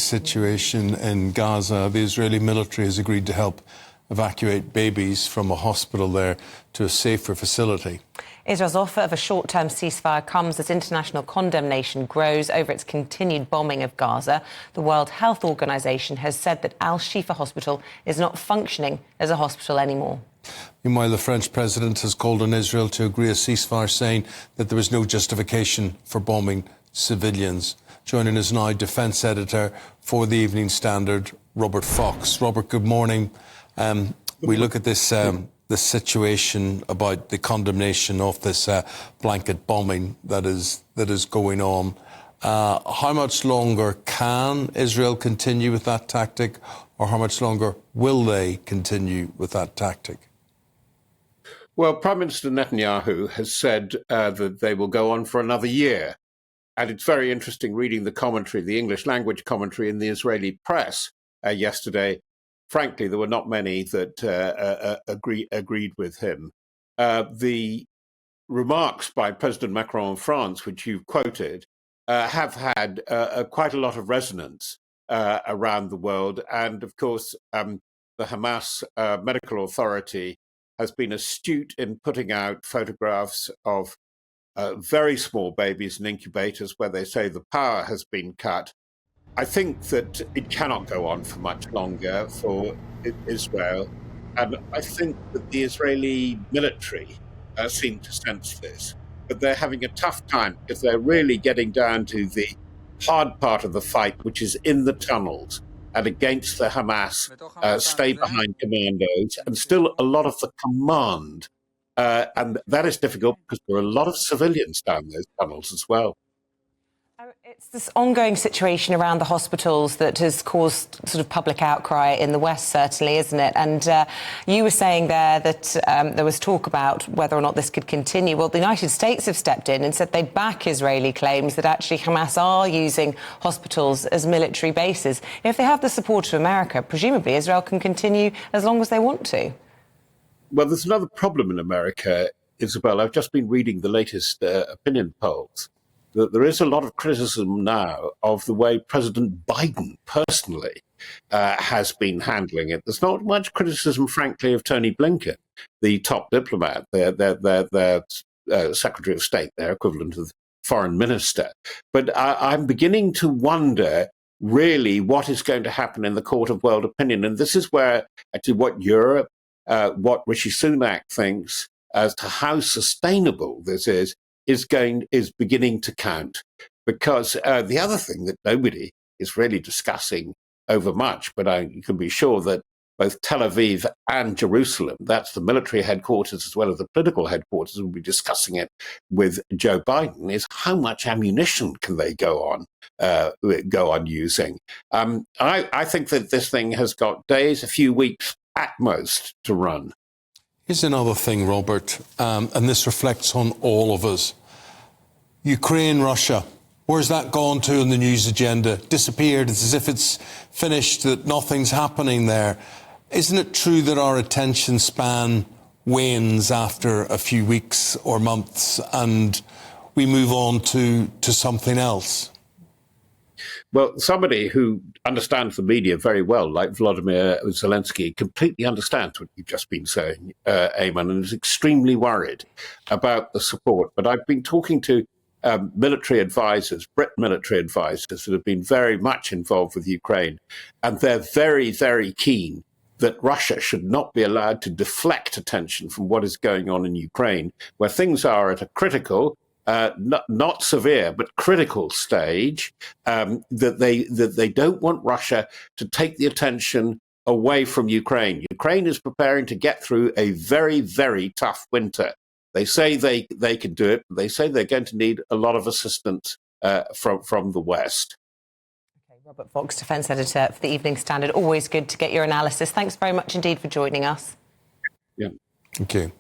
situation in Gaza. The Israeli military has agreed to help evacuate babies from a hospital there to a safer facility. Israel's offer of a short-term ceasefire comes as international condemnation grows over its continued bombing of Gaza. The World Health Organization has said that Al-Shifa Hospital is not functioning as a hospital anymore. Meanwhile, the French president has called on Israel to agree a ceasefire, saying that there is no justification for bombing civilians. Joining us now, defence editor for the Evening Standard, Robert Fox. Robert, good morning. We look at this the situation about the condemnation of this blanket bombing that is going on. How much longer can Israel continue with that tactic, or how much longer will they continue with that tactic? Well, Prime Minister Netanyahu has said that they will go on for another year. And it's very interesting reading the commentary, the English language commentary in the Israeli press yesterday. Frankly, there were not many that agreed with him. The remarks by President Macron of France, which you've quoted, have had quite a lot of resonance around the world. And of course, the Hamas Medical Authority has been astute in putting out photographs of very small babies in incubators where they say the power has been cut. I think that it cannot go on for much longer for Israel. And I think that the Israeli military seem to sense this. But they're having a tough time because they're really getting down to the hard part of the fight, which is in the tunnels and against the Hamas stay-behind commandos, and still a lot of the command. And that is difficult because there are a lot of civilians down those tunnels as well. It's this ongoing situation around the hospitals that has caused sort of public outcry in the West, certainly, isn't it? And you were saying there that there was talk about whether or not this could continue. Well, the United States have stepped in and said they'd back Israeli claims that actually Hamas are using hospitals as military bases. If they have the support of America, presumably Israel can continue as long as they want to. Well, there's another problem in America, Isabel. I've just been reading the latest opinion polls. That there is a lot of criticism now of the way President Biden personally has been handling it. There's not much criticism, frankly, of Tony Blinken, the top diplomat, their Secretary of State, their equivalent of the foreign minister. But I'm beginning to wonder really what is going to happen in the court of world opinion. And this is where actually what Europe, what Rishi Sunak thinks as to how sustainable this is beginning to count. Because the other thing that nobody is really discussing over much, but you can be sure that both Tel Aviv and Jerusalem, that's the military headquarters as well as the political headquarters, will be discussing it with Joe Biden, is how much ammunition can they go on using. I think that this thing has got days, a few weeks at most to run. Here's another thing, Robert, and this reflects on all of us. Ukraine, Russia, where's that gone to in the news agenda? Disappeared. It's as if it's finished, that nothing's happening there. Isn't it true that our attention span wanes after a few weeks or months and we move on to something else? Well, somebody who understands the media very well, like Volodymyr Zelensky, completely understands what you've just been saying, Eamon, and is extremely worried about the support. But I've been talking to military advisors, Brit military advisors, that have been very much involved with Ukraine, and they're very, very keen that Russia should not be allowed to deflect attention from what is going on in Ukraine, where things are at a critical, not severe, but critical stage, that they don't want Russia to take the attention away from Ukraine. Ukraine is preparing to get through a very, very tough winter. They say they can do it, but they say they're going to need a lot of assistance from the West. Okay, Robert Fox, defence editor for the Evening Standard. Always good to get your analysis. Thanks very much indeed for joining us. Yeah. Thank you.